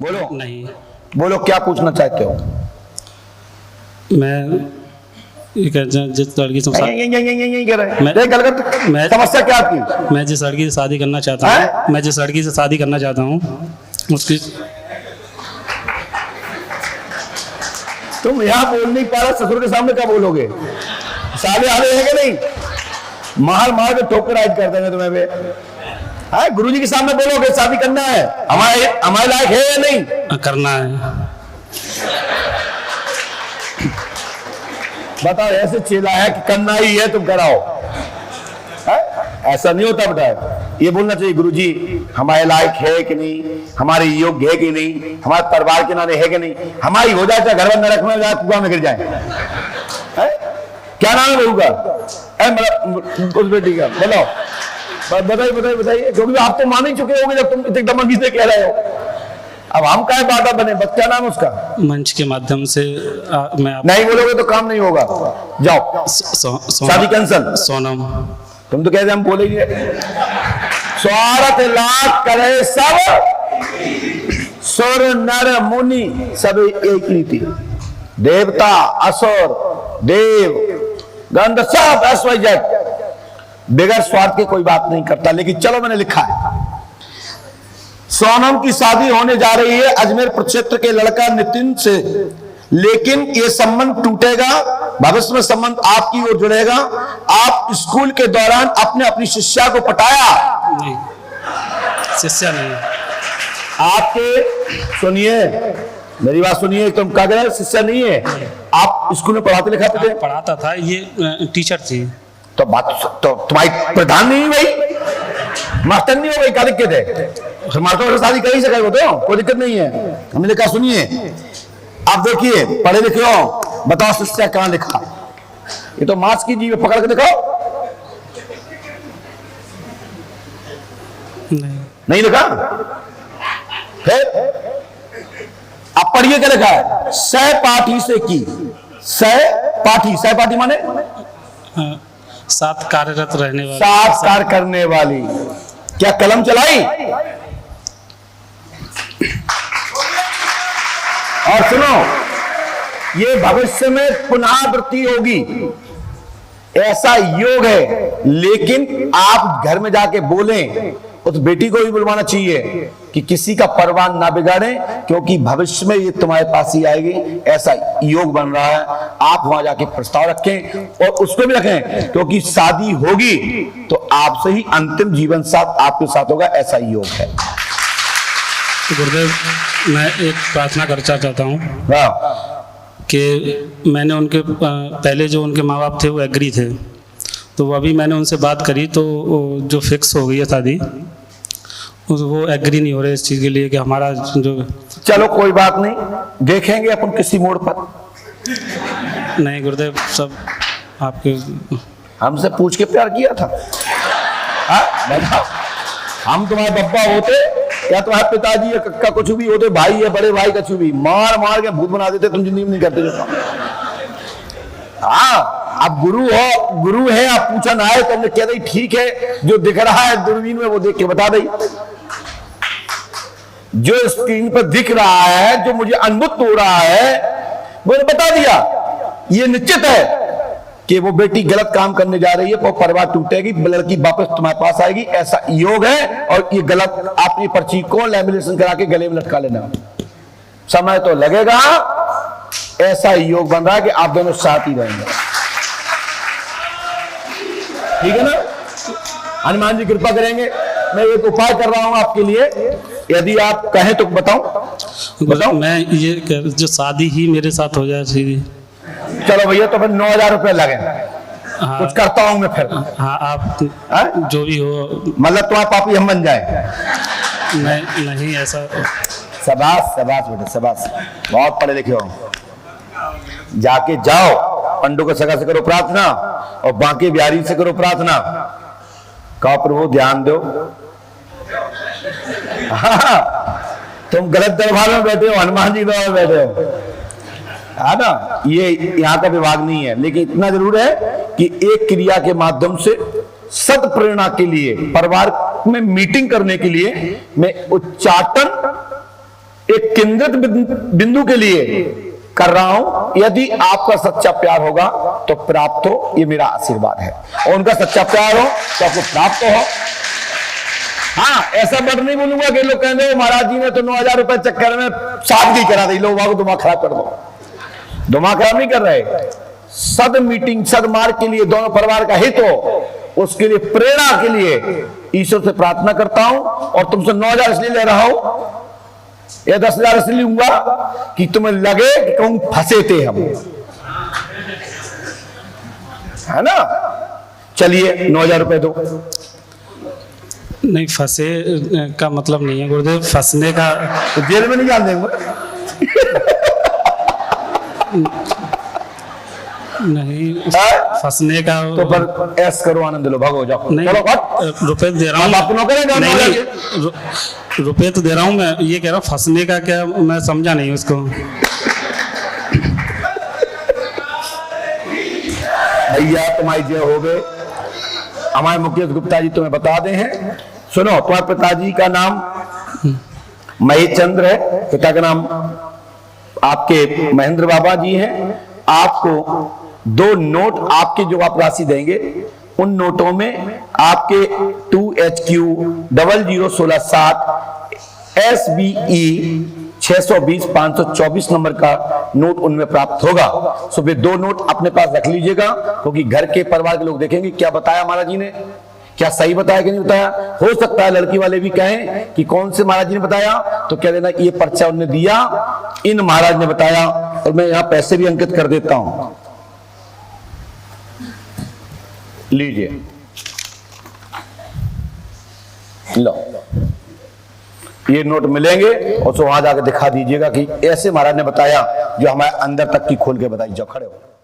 बोलो नहीं। बोलो क्या पूछना चाहते हो? मैं ये जिस लड़की से यही कह रहे हैं। मैं- देख गलत मैं- समस्या क्या आपकी? मैं जिस लड़की से शादी करना चाहता हैं? हूँ, मैं जिस लड़की से शादी करना चाहता हूँ उसकी तुम यहाँ बोल नहीं पा रहे, ससुर के सामने क्या बोलोगे? साले आले है कि नहीं? मार मार के ठोकर राइट कर देंगे तुम्हें बे। हाँ, गुरुजी के सामने बोलोगे शादी करना है, हमारे लायक है या नहीं? करना है। बताओ, ऐसे चेला है कि करना ही है, तुम कराओ। है? ऐसा नहीं होता बेटा। ये बोलना चाहिए गुरुजी हमारे लायक है कि नहीं, हमारे योग्य है कि नहीं, हमारे परिवार के नाते है कि नहीं, हमारी हो जाए चाहे घर में नरक में जाए, कुआं में गिर जाए। है? क्या नाम है बहू का? उस बेटी का बताओ। बताइए बताइए बताइए, क्योंकि आप तो मान ही चुके होंगे जब तुम इतने दमगी से कह रहे हो। अब हम क्या बाधा बने? क्या नाम उसका? मंच के माध्यम से मैं आप नहीं बोलोगे तो काम नहीं होगा। जाओ, शादी कैंसल। सोनम, तुम तो कहते हम बोलेंगे। स्वार्थ लाख करे सब, सुर नर मुनि सब एक नीति, देवता असुर देव गंध सब ऐश्वर्य बगैर स्वार्थ के कोई बात नहीं करता। लेकिन चलो मैंने लिखा है, सोनम की शादी होने जा रही है अजमेर प्रक्षेत्र के लड़का नितिन से, लेकिन ये संबंध टूटेगा, भविष्य में संबंध आपकी ओर जुड़ेगा। आप स्कूल के दौरान अपने अपनी शिष्या को पटाया? नहीं, शिष्या नहीं। आपके सुनिए, मेरी बात सुनिए, तुम क्या कह रहे हो? शिष्या नहीं है। आप स्कूल में पढ़ाते लिखाते थे? पढ़ाता था, ये टीचर थी। तो बात तो तुम्हारी प्रधान नहीं भाई, मास्टर नहीं हो गई, क्या दिक्कत है? मास्टर से शादी कर ही सके, वो तो कोई दिक्कत नहीं है। हमने कहा सुनिए, आप देखिए पढ़े लिखे हो, बताओ शिष्या कहां लिखा? ये तो मार्क्स की जीव पकड़ के दिखाओ। नहीं लिखा? फिर आप पढ़िए क्या लिखा है? सहपाठी से की। सहपाठी, सहपाठी माने साथ कार्यरत रहने वाले, साथ कार्य करने वाली। क्या कलम चलाई? और सुनो, ये भविष्य में पुनरावृत्ति होगी, ऐसा योग है। लेकिन आप घर में जाके बोलें, उस बेटी को भी बुलवाना चाहिए कि किसी का परवाह ना बिगाड़े, क्योंकि भविष्य में ये तुम्हारे पास ही आएगी, ऐसा योग बन रहा है। आप वहां जाके प्रस्ताव रखें और उसको भी रखें, क्योंकि शादी होगी तो आपसे ही अंतिम जीवन साथ आपके साथ होगा, ऐसा योग है। गुरुदेव, मैं एक प्रार्थना करना चाहता हूँ कि मैंने उनके पहले जो उनके माँ बाप थे वो एग्री थे, तो अभी मैंने उनसे बात करी तो जो फिक्स हो गई है शादी, वो एग्री नहीं हो रहे इस चीज़ के लिए कि हमारा जो। चलो कोई बात नहीं, देखेंगे अपन किसी मोड़ पर। नहीं गुरुदेव, सब आपके हमसे पूछ के प्यार किया था? बताओ, हम तुम्हारे बब्बा होते या तुम्हारे पिताजी या कक्का कुछ भी होते, भाई या बड़े भाई कुछ भी, मार मार के भूत बना देते, तुम जिंदगी में नहीं करते जो। हाँ, अब गुरु हो, गुरु है, आप पूछा ना है तो हमने कह दी ठीक है, जो दिख रहा है दूरबीन में वो देख के बता दी, जो स्क्रीन पर दिख रहा है, जो मुझे अनुभूत हो रहा है, वो बता दिया। ये निश्चित है कि वो बेटी गलत काम करने जा रही है, वो परिवार टूटेगी, लड़की वापस तुम्हारे पास आएगी, ऐसा योग है। और ये गलत अपनी पर्ची को लैमिनेशन करा के गले में लटका लेना, समय तो लगेगा, ऐसा योग बन रहा है कि आप दोनों साथ ही रहेंगे। ठीक है ना? हनुमान जी कृपा करेंगे। मैं एक उपाय कर रहा हूं आपके लिए, यदि आप कहें तो बताऊं? मैं ये जो शादी ही मेरे साथ हो जाए सीधी। चलो भैया, तो फिर 9,000 रुपए लगे। हाँ, कुछ करता हूं मैं फिर। हाँ, आप जो भी हो, मतलब तुम्हारे पापी हम बन जाए? नहीं ऐसा। शाबाश शाबाश बेटे शाबाश, बहुत पढ़े लिखे हो। जाके जाओ, पंडू के सगा से करो प्रार्थना और बाकी बिहारी से करो प्रार्थना। कहो प्रभु ध्यान दो। हाँ, तुम गलत दरबार में बैठे हो, हनुमान जी दरबार में बैठे हो, है ना? ये यहाँ का विभाग नहीं है, लेकिन इतना जरूर है कि एक क्रिया के माध्यम से सद प्रेरणा के लिए, परिवार में मीटिंग करने के लिए मैं उच्चाटन एक केंद्रित बिंदु के लिए कर रहा हूं। यदि आपका सच्चा प्यार होगा तो प्राप्त हो, ये मेरा आशीर्वाद है। और उनका सच्चा प्यार हो तो आपको प्राप्त हो। हाँ, ऐसा बट नहीं बोलूंगा कि लोग कहते हो महाराज जी ने तो 9,000 रुपए चक्कर में सादगी करा दी, लोग दिमाग खराब कर दो। दिमाग खराब नहीं कर रहे, सद मीटिंग सदमार्ग के लिए, दोनों परिवार का हित हो, उसके लिए प्रेरणा के लिए ईश्वर से प्रार्थना करता हूं। और तुमसे 9,000 इसलिए ले रहा हूं या 10,000 इसलिए लूंगा कि तुम्हें लगे कि कहूं फंसे थे हम, है ना। चलिए 9,000 रुपए दो। नहीं, फंसे का मतलब नहीं है गुरुदेव, फंसने का। तो जेल में नहीं जान देंगे। नहीं, फंसने का तो पर ऐस करो, आनंद लो, भागो जाओ। नहीं, रुपए दे रहा हूँ। आपको नौकरी नहीं, नहीं, रुपए तो दे रहा हूँ, मैं ये कह रहा हूँ फंसने का क्या, मैं समझा नहीं उसको। भैया तुम्हारी जय हो गए। हमारे मुकेश गुप्ता जी तुम्हें बता दे हैं। सुनो, तुम्हारे पिताजी का नाम महेश चंद्र है, पिता का नाम आपके महेंद्र बाबा जी हैं। आपको 2 नोट आपके जो आप राशि देंगे, उन नोटों में आपके 2HQ 00167 SBE 620 524 नंबर का नोट उनमें प्राप्त होगा। सो वे 2 नोट अपने पास रख लीजिएगा, क्योंकि घर के परिवार के लोग देखेंगे क्या बताया महाराज जी ने, क्या सही बताया कि नहीं बताया। हो सकता है लड़की वाले भी कहें कि कौन से महाराज जी ने बताया, तो कह देना ये पर्चा उन्होंने दिया, इन महाराज ने बताया, और मैं यहां पैसे भी अंकित कर देता हूं। लीजिए, लो, ये नोट मिलेंगे और वहां जाकर दिखा दीजिएगा कि ऐसे महाराज ने बताया जो हमारे अंदर तक की खोल के बताई। जाओ, खड़े हो।